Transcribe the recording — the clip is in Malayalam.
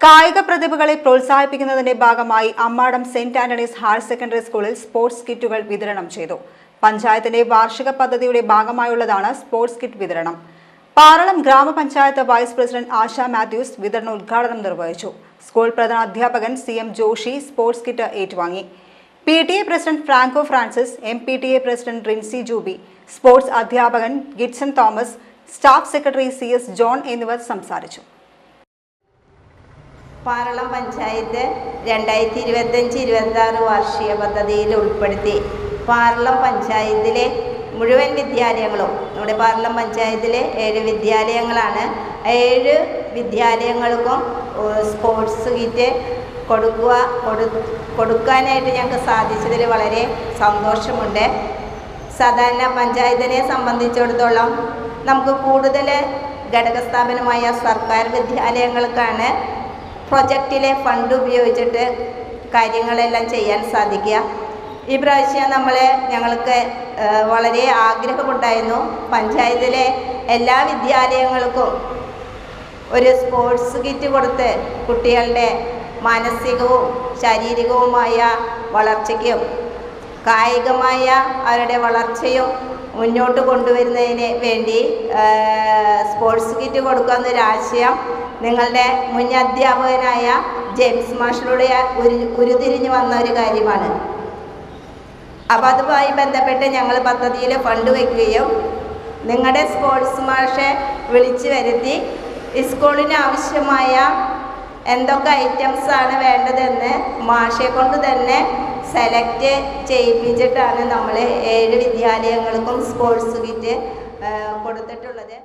കായിക പ്രതിഭകളെ പ്രോത്സാഹിപ്പിക്കുന്നതിന്റെ ഭാഗമായി Ammadam saint Antony's higher secondary സ്കൂളിൽ സ്പോർട്സ് കിറ്റുകൾ വിതരണം ചെയ്തു. പഞ്ചായത്തിന്റെ വാർഷിക പദ്ധതിയുടെ ഭാഗമായുള്ളതാണ് സ്പോർട്സ് കിറ്റ് വിതരണം. പാറളം ഗ്രാമപഞ്ചായത്ത് വൈസ് പ്രസിഡന്റ് ആശ മാത്യൂസ് വിതരണോദ്ഘാടനം നിർവഹിച്ചു. സ്കൂൾ പ്രധാനാധ്യാപകൻ CM ജോഷി സ്പോർട്സ് കിറ്റ് ഏറ്റുവാങ്ങി. PTA president Franco Francis, MPTA president Rincy Juby, sports അധ്യാപകൻ Gidson Thomas, staff secretary CS John എന്നിവർ സംസാരിച്ചു. പാറളം പഞ്ചായത്ത് 2025-26 വാർഷിക പദ്ധതിയിൽ ഉൾപ്പെടുത്തി പാറളം പഞ്ചായത്തിലെ മുഴുവൻ വിദ്യാലയങ്ങളും, നമ്മുടെ പാറളം പഞ്ചായത്തിലെ 7 വിദ്യാലയങ്ങളാണ്. 7 വിദ്യാലയങ്ങൾക്കും സ്പോർട്സ് കിറ്റ് കൊടുക്കാനായിട്ട് ഞങ്ങൾക്ക് സാധിച്ചതിൽ വളരെ സന്തോഷമുണ്ട്. സാധാരണ പഞ്ചായത്തിനെ സംബന്ധിച്ചിടത്തോളം നമുക്ക് കൂടുതൽ ഘടകസ്ഥാപനമായ സർക്കാർ വിദ്യാലയങ്ങൾക്കാണ് പ്രൊജക്റ്റിലെ ഫണ്ട് ഉപയോഗിച്ചിട്ട് കാര്യങ്ങളെല്ലാം ചെയ്യാൻ സാധിക്കുക. ഈ പ്രാവശ്യം ഞങ്ങൾക്ക് വളരെ ആഗ്രഹമുണ്ടായിരുന്നു പഞ്ചായത്തിലെ എല്ലാ വിദ്യാലയങ്ങൾക്കും ഒരു സ്പോർട്സ് കിറ്റ് കൊടുത്ത് കുട്ടികളുടെ മാനസികവും ശാരീരികവുമായ വളർച്ചയ്ക്കും കായികമായ അവരുടെ വളർച്ചയും മുന്നോട്ട് കൊണ്ടുവരുന്നതിന് വേണ്ടി സ്പോർട്സ് കിറ്റ് കൊടുക്കാമെന്നൊരു ആശയം നിങ്ങളുടെ മുൻ അധ്യാപകനായ ജെയിംസ് മാഷിലൂടെ ഉരുത്തിരിഞ്ഞു വന്ന ഒരു കാര്യമാണ്. അപ്പോൾ അതുമായി ബന്ധപ്പെട്ട് ഞങ്ങൾ പദ്ധതിയിൽ ഫണ്ട് വയ്ക്കുകയും നിങ്ങളുടെ സ്പോർട്സ് മാഷെ വിളിച്ചു വരുത്തി സ്കൂളിന് ആവശ്യമായ എന്തൊക്കെ ഐറ്റംസാണ് വേണ്ടതെന്ന് മാഷെ കൊണ്ട് തന്നെ സെലക്ട് ചെയ്യിപ്പിച്ചിട്ടാണ് നമ്മൾ 7 വിദ്യാലയങ്ങൾക്കും സ്പോർട്സ് കിറ്റ് കൊടുത്തിട്ടുള്ളത്.